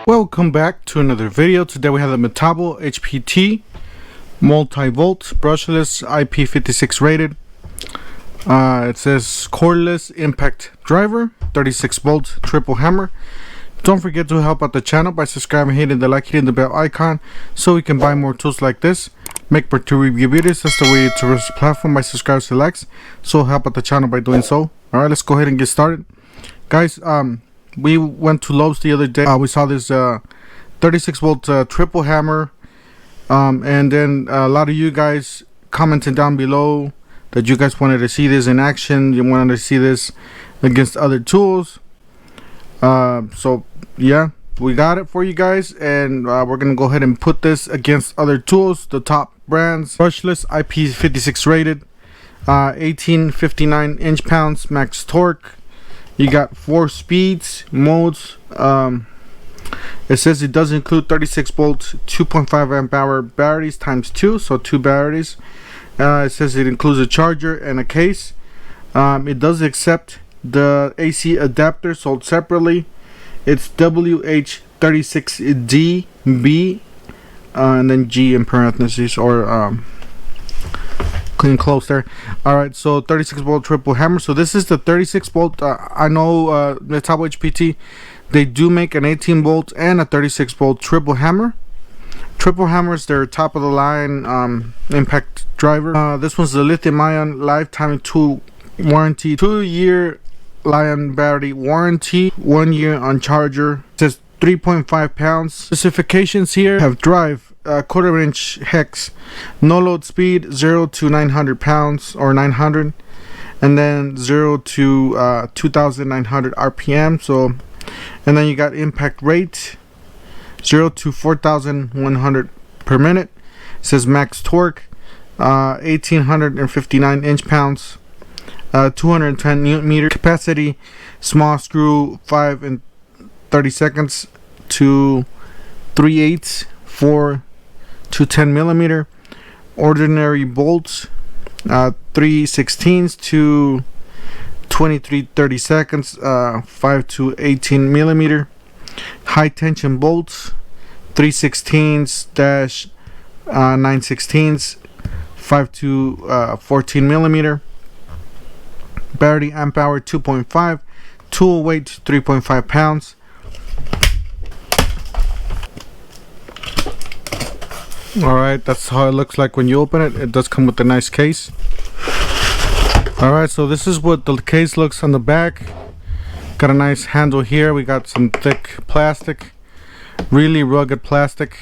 Welcome back to another video. Today we have the Metabo HPT multi-volt brushless IP56 rated. It says cordless impact driver, 36 volt triple hammer. Don't forget to help out the channel by subscribing, hitting the like, hitting the bell icon so we can buy more tools like this. Make more to review videos. That's the way to reach the platform by subscribing to likes. So help out the channel by doing so. Alright, let's go ahead and get started. Guys, we went to Lowe's the other day. We saw this 36 volt triple hammer, and then a lot of you guys commented down below that you guys wanted to see this in action. You wanted to see this against other tools. So yeah, we got it for you guys, and we're gonna go ahead and put this against other tools, the top brands. Brushless IP56 rated, 1859 inch-pounds max torque. You got 4 speeds, modes. It says it does include 36 volt 2.5 amp hour batteries times 2, so 2 batteries. It says it includes a charger and a case. It does accept the AC adapter sold separately. It's WH36DB, and then G in parentheses, or clean close there. Alright, so 36 volt triple hammer. So this is the 36 volt. I know Metabo HPT, they do make an 18 volt and a 36 volt triple hammer. Triple hammers, they're top of the line impact driver. This one's the lithium ion lifetime 2 warranty, 2-year Lion battery warranty, 1 year on charger. It says 3.5 pounds. Specifications here have drive, 1/4 inch hex, no load speed 0 to 900 pounds or 900, and then 0 to 2900 RPM. So, and then you got impact rate 0 to 4100 per minute. It says max torque 1859 inch-pounds, 210 newton meter capacity, small screw 5 and 30 seconds to 3/8, 4 to 10 millimeter, ordinary bolts 3/16 to 23 30 seconds, 5 to 18 millimeter, high tension bolts 3/16 dash 9/16, 5 to 14 millimeter. Battery amp hour 2.5, tool weight 3.5 pounds. Alright, that's how it looks like when you open it. It does come with a nice case. Alright, so this is what the case looks on the back. Got a nice handle here. We got some thick plastic, really rugged plastic.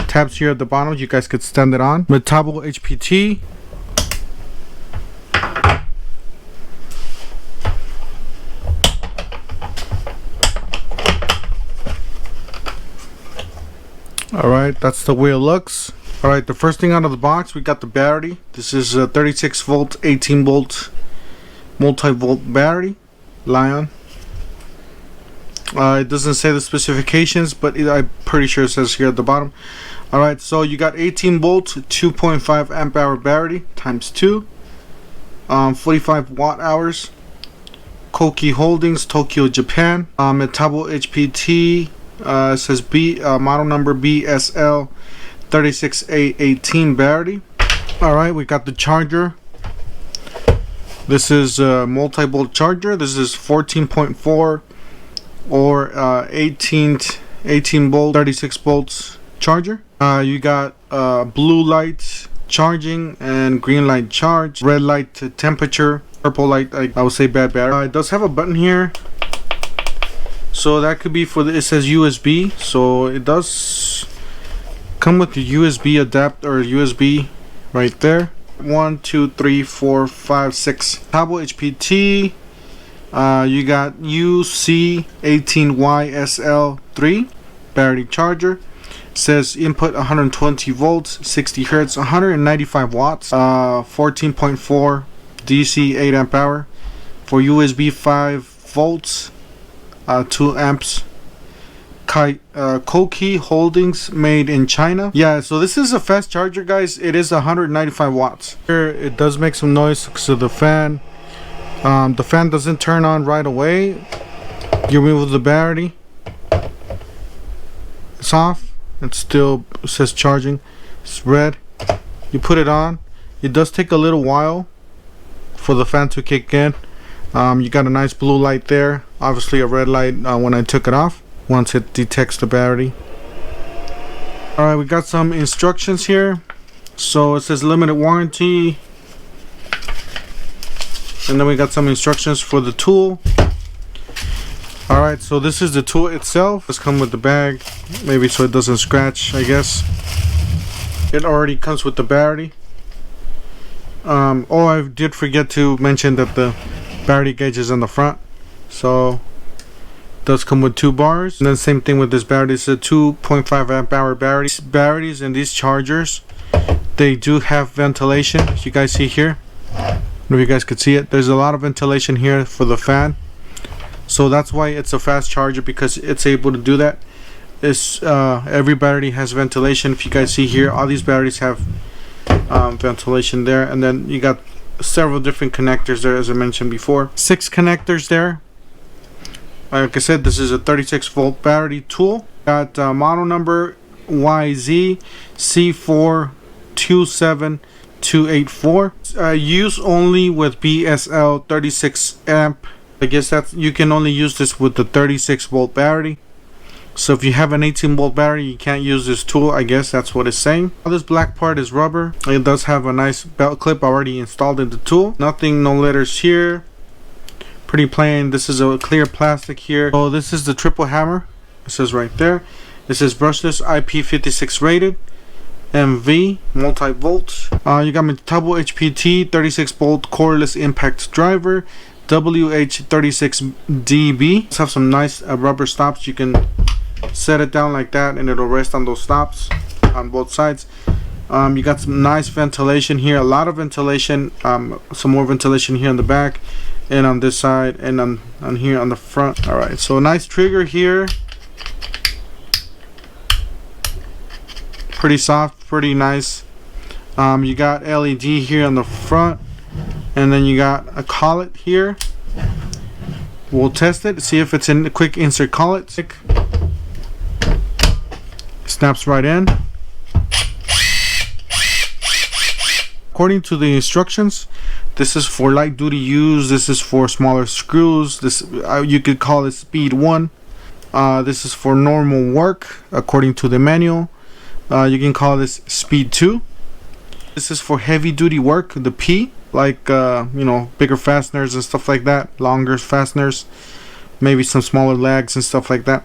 Tabs here at the bottom, you guys could stand it on. Metabo HPT. Alright, that's the way it looks. Alright, the first thing out of the box, we got the battery. This is a 36 volt 18 volt multi-volt battery, Lion. It doesn't say the specifications, but I'm pretty sure it says here at the bottom. Alright, so you got 18 volt 2.5 amp hour battery times 2, 45 watt hours. Koki Holdings, Tokyo, Japan. Metabo HPT. It says model number BSL 36A18 battery. Alright, we got the charger. This is a multi-volt charger. This is 14.4 or 18 volt 36 volts charger. You got blue light charging and green light charge, red light temperature, purple light, I would say bad battery. It does have a button here, so that could be for the, it says USB, so it does come with the USB adapter or USB right there. 1 2 3 4 5 6. Metabo HPT. You got UC18YSL3 battery charger. It says input 120 volts, 60 hertz, 195 watts, 14.4 DC 8 amp hour. For USB 5 volts, 2 amps. Koki Holdings, made in China. Yeah, so this is a fast charger, guys. It is 195 watts. Here it does make some noise because of the fan. The fan doesn't turn on right away. You remove the battery. It's off. It still says charging. It's red. You put it on. It does take a little while for the fan to kick in. You got a nice blue light there. Obviously a red light when I took it off, once it detects the battery. Alright, we got some instructions here. So it says limited warranty. And then we got some instructions for the tool. Alright, so this is the tool itself. It's come with the bag, maybe so it doesn't scratch, I guess. It already comes with the battery. Oh, I did forget to mention that the battery gauge is on the front. So it does come with 2 bars. And then same thing with this battery. It's a 2.5 amp hour battery. These batteries and these chargers, they do have ventilation, as you guys see here. I don't know if you guys could see it. There's a lot of ventilation here for the fan. So that's why it's a fast charger, because it's able to do that. Every battery has ventilation. If you guys see here, all these batteries have ventilation there. And then you got several different connectors there, as I mentioned before. 6 connectors there. Like I said, this is a 36 volt battery tool. Got model number YZ C427284. Use only with BSL 36 amp. I guess that you can only use this with the 36 volt battery. So if you have an 18 volt battery, you can't use this tool. I guess that's what it's saying. All this black part is rubber. It does have a nice belt clip already installed in the tool. Nothing, no letters here. Pretty plain. This is a clear plastic here. So this is the triple hammer. It says right there. It says brushless IP56 rated. MV multi-volt. You got Metabo HPT 36 volt coreless impact driver. WH36DB. Let's have some nice rubber stops. You can set it down like that and it'll rest on those stops on both sides. You got some nice ventilation here, a lot of ventilation, some more ventilation here on the back and on this side and on here on the front. Alright, so a nice trigger here, pretty soft, pretty nice. You got LED here on the front, and then you got a collet here. We'll test it, see if it's in the quick insert collet. Snaps right in. According to the instructions, this is for light duty use. This is for smaller screws. This you could call it speed 1. This is for normal work according to the manual. You can call this speed 2. This is for heavy duty work, the P, like you know, bigger fasteners and stuff like that, longer fasteners, maybe some smaller legs and stuff like that.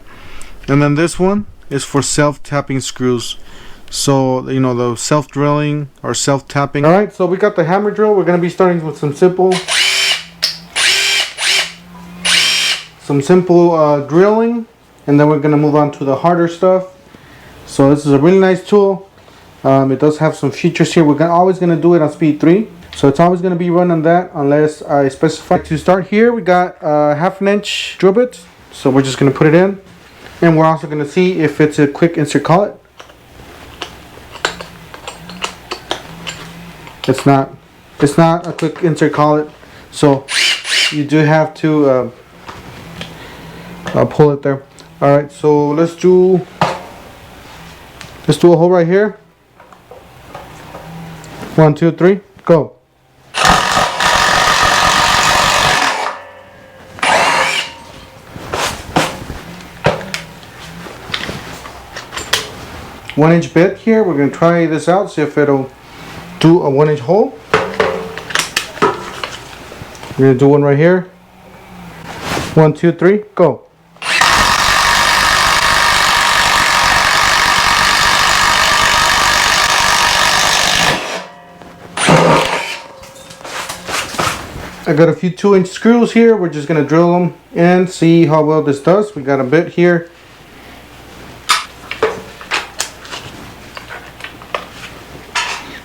And then this one is for self-tapping screws, so you know, the self-drilling or self-tapping. All right, so we got the hammer drill. We're going to be starting with some simple drilling, and then we're going to move on to the harder stuff. So this is a really nice tool. It does have some features here. We're always going to do it on speed 3, so it's always going to be running that unless I specify. To start here, we got a 1/2 inch drill bit, so we're just going to put it in, and we're also going to see if it's a quick insert collet. It's not a quick insert collet, so you do have to pull it there. All right, so let's do a hole right here. 1, 2, 3, go. One-inch bit here. We're going to try this out, see if it'll do a 1-inch hole. We're going to do one right here. 1, 2, 3, go. I got a few 2-inch screws here. We're just going to drill them and see how well this does. We got a bit here.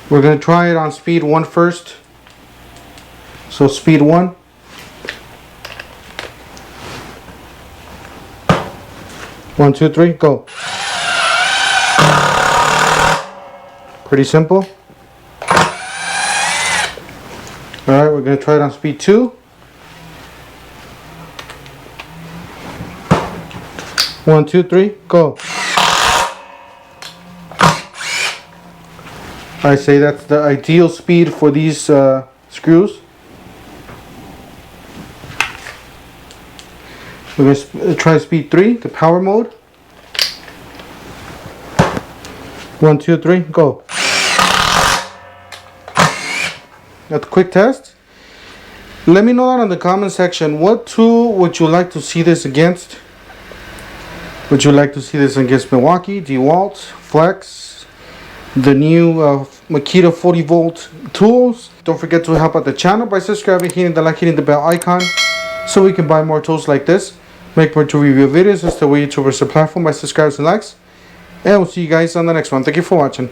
We're going to try it on speed 1 first. So speed 1. One, two, three, go. Pretty simple. Alright, we're going to try it on speed 2. 1, 2, 3, go. I say that's the ideal speed for these screws. We're going to try speed 3, the power mode. 1, 2, 3, go. That's a quick test. Let me know down in the comment section, what tool would you like to see this against? Would you like to see this against Milwaukee, DeWalt, Flex, the new Makita 40 volt tools? Don't forget to help out the channel by subscribing, hitting the like, hitting the bell icon, so we can buy more tools like this, make more to review videos. That's the way YouTubers are platform by subscribes and likes. And we'll see you guys on the next one. Thank you for watching.